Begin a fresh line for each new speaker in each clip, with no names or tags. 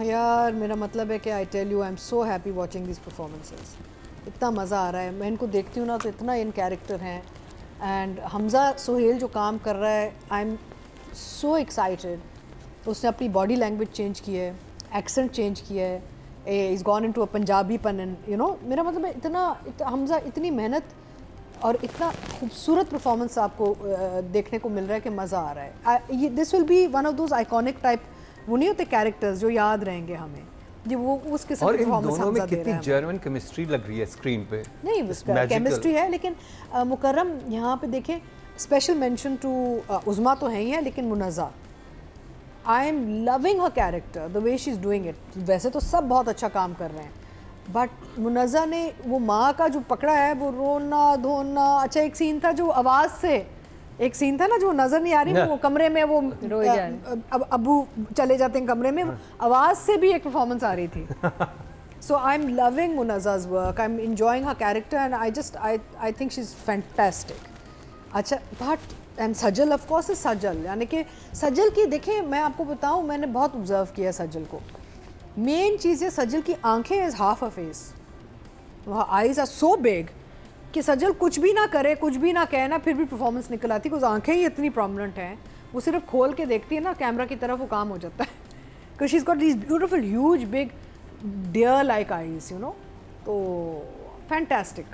यार मेरा मतलब है कि I tell you I am so happy watching this performances. इतना मज़ा आ रहा है, मैं इनको देखती हूँ ना तो इतना इन कैरेक्टर हैं। एंड हमज़ा सुहेल जो काम कर रहा है, आई एम सो एक्साइटेड। उसने अपनी बॉडी लैंग्वेज चेंज की है, एक्सेंट चेंज किया है, is gone into a Punjabi पन एंड यू नो, मेरा मतलब है हमज़ा इतनी मेहनत और इतना खूबसूरत परफॉर्मेंस आपको देखने को मिल रहा है कि मज़ा आ रहा है। This will be one of those iconic type, वो नहीं होते कैरेक्टर्स जो याद रहेंगे हमें, जो वो उस किस्म
और
की
इन
परफॉर्मेंस
दोनों में
हमज़ा दे
कितनी
रहा है।
जेन्युइन केमिस्ट्री लग रही है स्क्रीन पे।
नहीं केमिस्ट्री है, लेकिन मुकर्रम यहाँ पे देखें, स्पेशल मेंशन टू उज़मा तो है ही है, लेकिन Munazza, I am loving her character the way she is doing it. वैसे तो सब बहुत अच्छा काम कर रहे हैं, बट मुनज़्ज़ा ने वो माँ का जो पकड़ा है, वो रोना धोना। अच्छा एक सीन था जो आवाज़ से, एक सीन था ना जो नज़र नहीं आ रही, वो कमरे में वो अब अबू चले जाते हैं कमरे में, आवाज़ से भी एक परफॉर्मेंस आ रही थी। So I'm loving Munazza's work. I'm enjoying her character, and I think she's fantastic. अच्छा, but Sajal of course is सजल, यानी कि सजल की देखें, मैं आपको बताऊं, मैंने बहुत ऑब्जर्व किया सजल को। मेन चीज़ है सजल की आंखें is half a face, eyes are so big कि सजल कुछ भी ना करे, कुछ भी ना कहे ना, फिर भी परफॉर्मेंस निकल आती है, बिकॉज आंखें ही इतनी प्रोमिनेंट हैं। वो सिर्फ खोल के देखती है ना कैमरा की तरफ, वो काम हो जाता है। Because she is got these beautiful huge big deer like eyes, you know. So fantastic,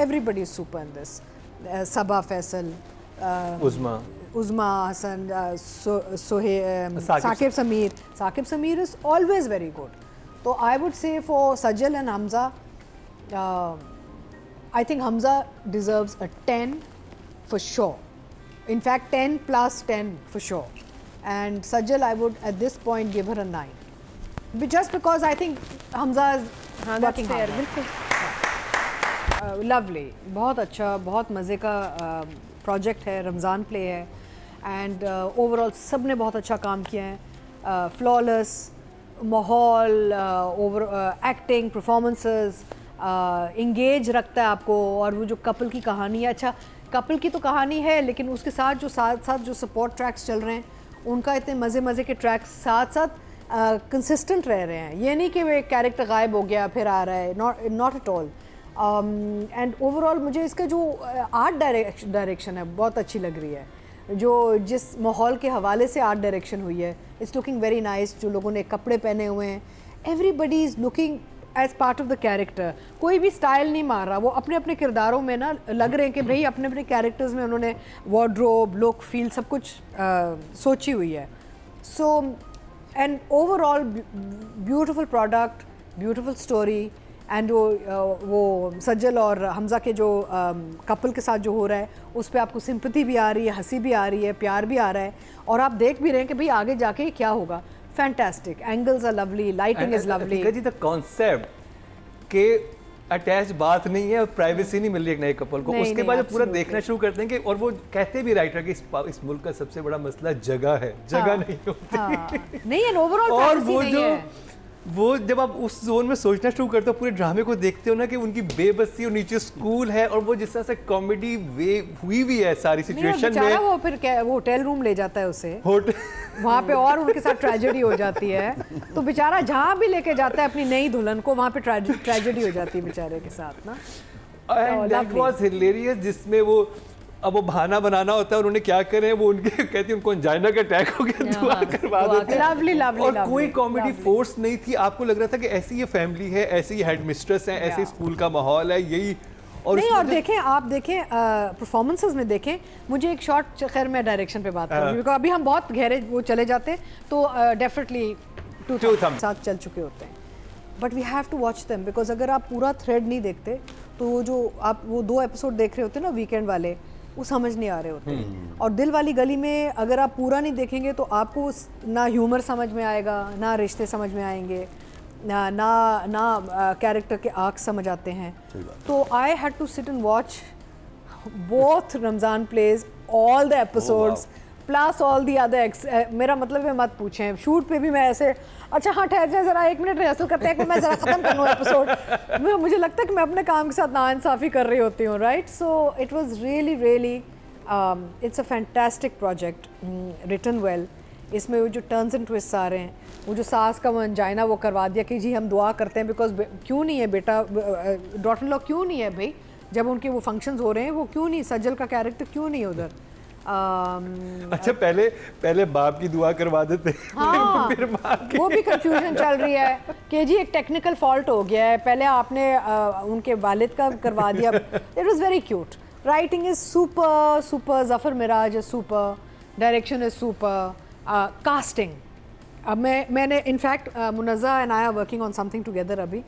everybody is super in this. Sabah Faisal, Uzma Hassan, Saqib Sameer is always very good. So I would say for Sajal and Hamza, I think Hamza deserves a 10 for sure. In fact 10 plus 10 for sure, and Sajal I would at this point give her a 9. Just because I think Hamza is working hard. बिल्कुल lovely, बहुत अच्छा, बहुत मज़े का project है, Ramzan play है, and overall सब ने बहुत अच्छा काम किया है। फ्लॉलेस माहौल, ओवर एक्टिंग, परफॉर्मेंसेस, इंगेज रखता है आपको। और वो जो कपल की कहानी है, अच्छा कपल की तो कहानी है, लेकिन उसके साथ साथ जो सपोर्ट ट्रैक्स चल रहे हैं, उनका इतने मज़े के ट्रैक्स साथ साथ कंसिस्टेंट रह रहे हैं। ये नहीं कि वो एक कैरेक्टर गायब हो गया फिर आ रहा है, not at all. And overall मुझे इसका जो आर्ट डायरेक्शन है बहुत अच्छी लग रही है, जो जिस माहौल के हवाले से आर्ट डायरेक्शन हुई है, इट्स लुकिंग वेरी नाइस। जो लोगों ने कपड़े पहने हुए हैं, everybody is looking as part of the character, कोई भी स्टाइल नहीं मार रहा, वो अपने अपने किरदारों में ना लग रहे हैं कि भाई अपने अपने कैरेक्टर्स में उन्होंने वार्डरोब, लुक, फील सब कुछ सोची हुई है। So and overall beautiful product, beautiful story, and वो सज्जल और हमज़ा के जो कपल के साथ जो हो रहा है, उस पर आपको सिंपैथी भी आ रही है, हंसी भी आ रही है, प्यार भी आ रहा है, और आप देख भी रहे हैं कि भाई आगे जाके क्या होगा। Fantastic, angles are lovely, lighting is lovely.
The concept के अटैच बात नहीं है और प्राइवेसी नहीं मिल रही एक नए कपल को, उसके बाद पूरा देखना शुरू करते हैं कि, और वो कहते भी राइटर कि इस मुल्क का सबसे बड़ा मसला जगह है, जगह नहीं होती।
नहीं है ओवरऑल,
और वो जो वो जब आप उस जोन में सोचना शुरू करते हो, पूरे ड्रामे को देखते हो ना कि उनकी बेबसी, और नीचे स्कूल है, और वो जिस तरह से कॉमेडी वे हुई भी है सारी सिचुएशन में।
वो फिर वो होटल रूम ले जाता है उसे, वहाँ पे और उनके साथ ट्रेजेडी हो जाती है, तो बेचारा जहाँ भी लेके जाता है अपनी नई दुल्हन को, वहाँ पे ट्रेजेडी हो जाती है बेचारे के साथ ना।
एंड दैट वाज हिलेरियस, जिसमें वो अब वो बहाना बनाना होता है, उन्होंने क्या करें, वो उनके कहती है उनको एंजाइना का अटैक हो गया, दुआ करवा देते हैं।
लवली
और कोई कॉमेडी फोर्स नहीं थी, आपको लग रहा था कि ऐसी ये फैमिली है, ऐसी ये हेड मिस्ट्रेस है, ऐसे स्कूल का माहौल है, यही। और
नहीं, और देखें, आप देखें परफॉर्मेंसेस में देखें, मुझे एक शॉर्ट, खैर मैं डायरेक्शन पे बात करूँगी बिकॉज अभी हम बहुत गहरे वो चले जाते हैं, तो डेफिनेटली टू साथ चल चुके होते हैं, but we have to watch them, because अगर आप पूरा थ्रेड नहीं देखते तो जो आप वो 2 एपिसोड देख रहे होते हैं ना वीकेंड वाले, वो समझ नहीं आ रहे होते हैं। और दिल वाली गली में अगर आप पूरा नहीं देखेंगे तो आपको ना ह्यूमर समझ में आएगा, ना रिश्ते समझ में आएंगे, ना कैरेक्टर के आर्क समझ आते हैं। तो I had to sit and watch both Ramzan plays, all the episodes plus all the other. मेरा मतलब है मत पूछें, शूट पे भी मैं ऐसे, अच्छा हाँ ठहर जाए ज़रा 1 मिनट रिहर्सल करते हैं, मैं ज़रा ख़त्म कर लूँ एपिसोड। मुझे लगता है कि मैं अपने काम के साथ नाइंसाफ़ी कर रही होती हूँ, right. So it was really it's a fantastic project, written well, इसमें वो जो टर्न्स एंड ट्विस्ट आ रहे हैं, वो जो सास का वो अंजाइना वो करवा दिया कि जी हम दुआ करते हैं बिकॉज क्यों नहीं है बेटा, डॉटर इन लॉ क्यों नहीं है भाई, जब उनके वो फंक्शंस हो रहे हैं वो क्यों नहीं, सज्जल का कैरेक्टर क्यों नहीं है उधर।
अच्छा पहले बाप की दुआ करवा देते
हाँ,
फिर माँ की।
वो भी कंफ्यूजन चल रही है कि जी एक टेक्निकल फॉल्ट हो गया है, पहले आपने उनके वालिद का करवा दिया। It was very cute, writing is super super, Zafar Mairaj is super, direction is super, casting. अब मैंने in fact Munazza and I are working on something together अभी,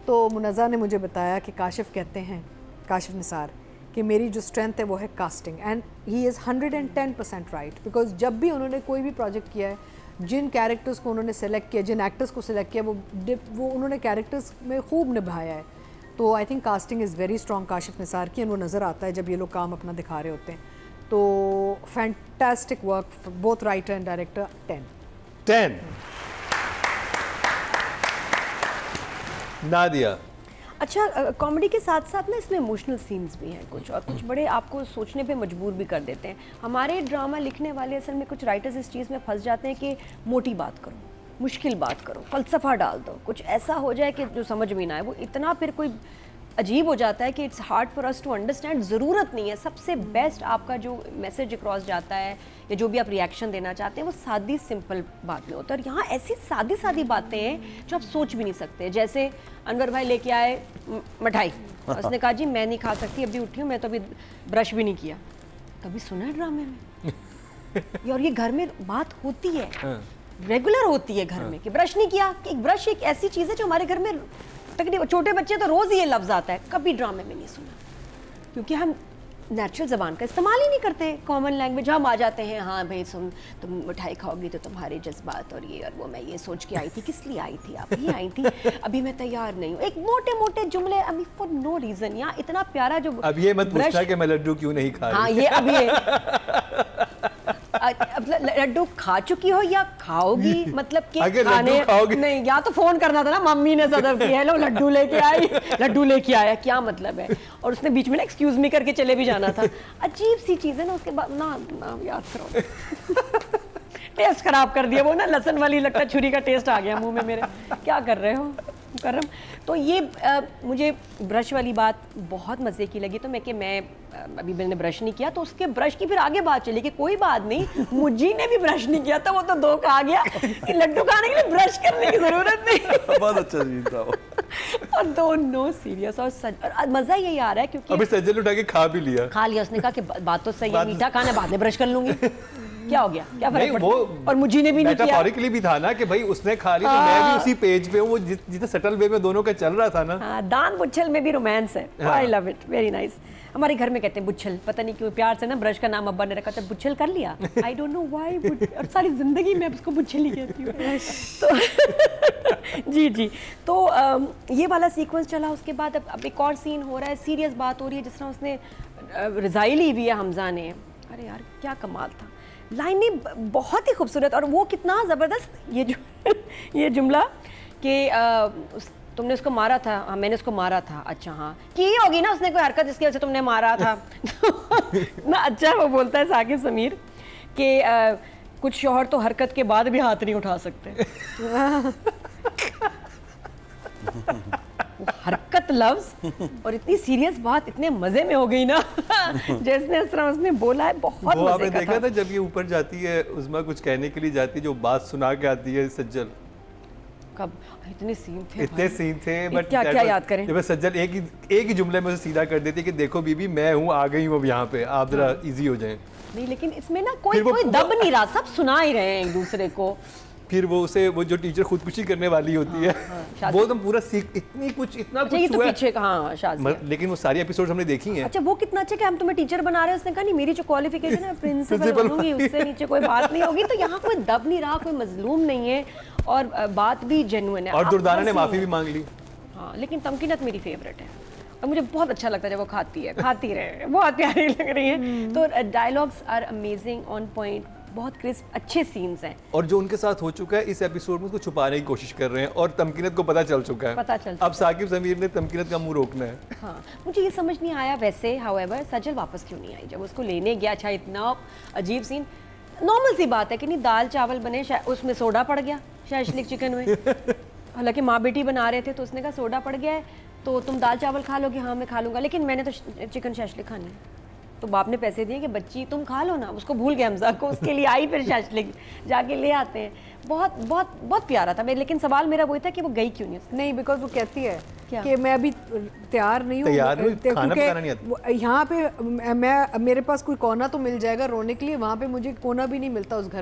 तो मुनज़्ज़ा ने मुझे बताया कि काशिफ कहते हैं, काशिफ निसार, कि मेरी जो स्ट्रेंथ है वो है casting, and he is 110% right, because जब भी उन्होंने कोई भी प्रोजेक्ट किया है, जिन कैरेक्टर्स को उन्होंने सेलेक्ट किया, जिन एक्टर्स को सेलेक्ट किया, वो उन्होंने कैरेक्टर्स में खूब निभाया है। तो I think casting is very strong Kashif Nisar की, एंड वो नज़र आता है जब ये लोग काम अपना दिखा रहे होते हैं। तो fantastic work, both writer and director, 10।
Nadia.
अच्छा, कॉमेडी के साथ साथ ना इसमें इमोशनल सीन्स भी हैं कुछ, और कुछ बड़े आपको सोचने पे मजबूर भी कर देते हैं। हमारे ड्रामा लिखने वाले असल में कुछ राइटर्स इस चीज़ में फंस जाते हैं कि मोटी बात करो, मुश्किल बात करो, फ़लसफ़ा डाल दो, कुछ ऐसा हो जाए कि जो समझ में ना आए, वो इतना फिर कोई अजीब हो जाता है कि it's hard for us to understand. ज़रूरत नहीं है, सबसे बेस्ट आपका जो मैसेज अक्रॉस जाता है या जो भी आप रिएक्शन देना चाहते हैं वो सादी सिंपल बात में होता है। और यहाँ ऐसी सादी सादी बातें हैं जो आप सोच भी नहीं सकते। जैसे अनवर भाई लेके आए मिठाई, उसने कहा जी मैं नहीं खा सकती, अभी उठी हूँ, मैं तो अभी ब्रश भी नहीं किया। कभी सुना है ड्रामे में? और ये घर में बात होती है, रेगुलर होती है घर में कि ब्रश नहीं किया। कि ब्रश एक ऐसी चीज़ है जो हमारे घर में तकरीबन, छोटे बच्चे तो रोज़ ये लफ्ज़ आता है, कभी ड्रामे में नहीं सुना, क्योंकि हम नेचुरल ज़बान का इस्तेमाल ही नहीं करते। कॉमन लैंग्वेज हम आ जाते हैं, हाँ भाई तुम मिठाई खाओगी तो तुम्हारे जज्बात और ये और वो, मैं ये सोच के आई थी, किस लिए आई थी आप, ये आई थी, अभी मैं तैयार नहीं हूँ। एक मोटे मोटे जुमले, I mean for no reason. यहाँ इतना प्यारा जो
अब ये मत पूछना कि मैं लड्डू क्यों नहीं खा रही।
हाँ, ये अभी लड्डू खा चुकी हो या खाओगी, मतलब कि खाने नहीं, या तो फोन करना था ना, मम्मी ने सदर की, हेलो लड्डू लेके आई, लड्डू लेके आया, क्या मतलब है। और उसने बीच में ना एक्सक्यूज मी करके चले भी जाना था। अजीब सी चीज़ है ना। उसके बाद ना याद करो टेस्ट खराब कर दिया वो ना, लहसुन वाली लगता है छुरी का टेस्ट आ गया मुंह में मेरे। क्या कर रहे हो मुकर्रम? तो ये मुझे ब्रश वाली बात बहुत मज़े की लगी। तो मैं अभी मैंने ब्रश नहीं किया, तो उसके ब्रश की फिर आगे बात चली कि कोई बात नहीं, मुझी ने भी ब्रश नहीं किया था, वो तो दो खा गया कि लड्डू खाने के लिए ब्रश करने की ज़रूरत नहीं।
बहुत अच्छा सीन था वो।
और दोनों सीरियस और मज़ा यही आ रहा है क्योंकि
अभी सज्जल उठा के खा लिया।
उसने कहा कि बात तो सही है, मीठा खाना बाद में ब्रश कर लूंगी। क्या हो गया, क्या फर्क पड़ता?
वो
और मुझे ने भी नहीं किया।
मेटाफोरिकली भी था ना कि भाई उसने खा ली तो मैं भी उसी पेज पे हूँ। वो जितना सटल वे में दोनों का चल रहा था ना।
हाँ, दान बुच्छल में भी रोमांस है। I love it, very nice. हमारे घर में कहते हैं बुच्छल, पता नहीं क्यों प्यार से ना, ब्रश का नाम अब्बा ने रखा था, बुच्छल कर लिया। आई डोंट नो व्हाई, और सारी जिंदगी मैं उसको बुच्छल ही कहती हूँ। तो जी तो ये वाला सीक्वेंस चला। उसके बाद अब एक और सीन हो रहा है, सीरियस बात हो रही है, जिस तरह उसने रज़ाई ली हुई है हमजा ने। अरे यार क्या कमाल था, लाइनें बहुत ही खूबसूरत। और वो कितना ज़बरदस्त ये जुमला कि तुमने उसको मारा था। हाँ, मैंने उसको मारा था। अच्छा, हाँ की होगी ना उसने कोई हरकत जिसकी वजह से तुमने मारा था। ना अच्छा वो बोलता है साकिब समीर कि कुछ शौहर तो हरकत के बाद भी हाथ नहीं उठा सकते। हरकत लफ्ज़ और इतनी सीरियस बात इतने मज़े में हो गई ना। जैसे इस तरह उसने बोला है, बहुत
वो आपने देखा था जब ये ऊपर जाती है, उस्मा कुछ कहने के लिए जाती है, जो बात सुना के आती है सज्जल।
कब इतने सीन थे
बट
क्या याद करें।
जब सज्जल एक ही जुमले में सीधा कर देती है कि देखो बीबी मैं हूँ, आ गई हूँ अब यहाँ पे, आप जरा इजी हो जाएं।
नहीं, लेकिन इसमें ना कोई दब नहीं रहा, सब सुना ही रहे हैं एक दूसरे को।
फिर वो जो टीचर खुदकुशी करने वाली होती है, वो तो पूरा इतना कुछ
तो पीछे कहाँ,
लेकिन वो सारी एपिसोड हमने देखी हैं।
अच्छा, वो कितना अच्छा कि हम तुम्हें टीचर बना रहे हैं। उसने कहा नहीं, मेरी जो क्वालिफिकेशन है प्रिंसिपल बनूंगी, उससे नीचे कोई बात नहीं होगी। तो यहाँ कोई दब नहीं रहा, कोई मजलूम नहीं है, और बात भी जेन्युइन है।
और दुर्दाना ने माफी भी मांग ली।
हाँ, लेकिन तमकीनत मेरी फेवरेट है और मुझे बहुत अच्छा लगता है जब वो खाती रहे, बहुत प्यारी लग रही है। तो dialogues are amazing, on point, बहुत क्रिस्प, अच्छे सीन्स हैं।
और जो उनके साथ हो चुका है इस एपिसोड में, उसको छुपाने की कोशिश कर रहे हैं और तमकीनत को पता चल चुका है। अब साकिब समीर ने तमकीनत का मुंह रोकना है।
हाँ, मुझे ये समझ नहीं आया वैसे, हाउएवर, सजल वापस क्यों नहीं आई जब उसको लेने गया। अच्छा, इतना अजीब सीन, नॉर्मल सी बात है कि नहीं, दाल चावल बने, उसमें सोडा पड़ गया शैशलिक चिकन में। हालांकि माँ बेटी बना रहे थे तो उसने कहा सोडा पड़ गया है तो तुम दाल चावल खा लोगे, हाँ मैं खा लूँगा, लेकिन मैंने तो चिकन शैशलिक खानी है। तो बाप ने पैसे दिए कि बच्ची तुम खा लो ना, उसको भूल गया हमजा को, उसके लिए आई फिर शैशलिक जाके ले आते हैं। बहुत बहुत बहुत प्यारा था। लेकिन सवाल मेरा वही था कि वो गई क्यों नहीं?
नहीं, बिकॉज वो कहती है
क्या?
कि मैं अभी तैयार नहीं हूँ,
खाना पकाना नहीं आता।
यहाँ पे मैं मेरे पास कोई कोना तो मिल जाएगा रोने के लिए, वहाँ पे मुझे कोना भी नहीं मिलता उस घर